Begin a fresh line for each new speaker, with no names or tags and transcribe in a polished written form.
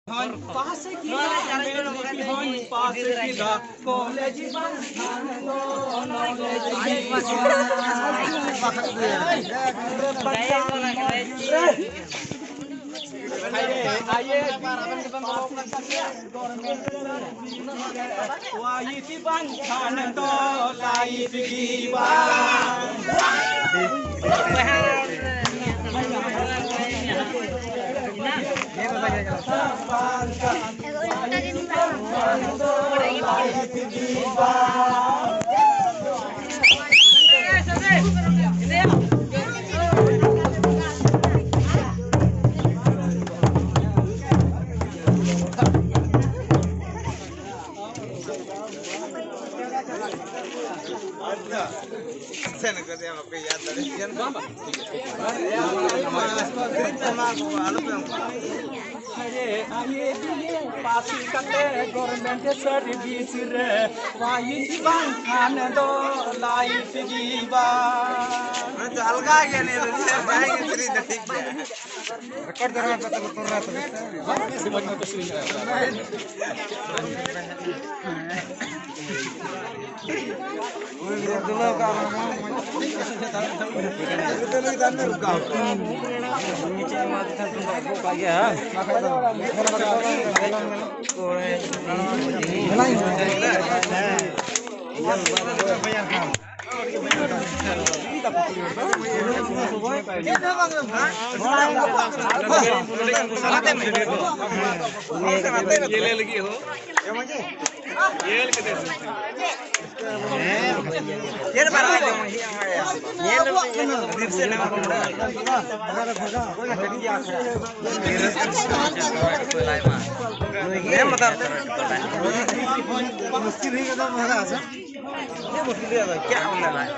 pass की pass किला college आइए white बन खान दो light गीवा पासी कते गवर्नमेंट सर्विस रे वाइट बन खान दो लाइट गीवा अलगा गया नहीं रे भाई श्री ठीक है रिकॉर्ड करवा पता कर रहा था समझ में कुछ नहीं ये ले लगी हो ये ले ये बार ये दिल से ना ये मतलब मुश्किल ही एकदम मजा आ ये मुश्किल है क्या होने वाला है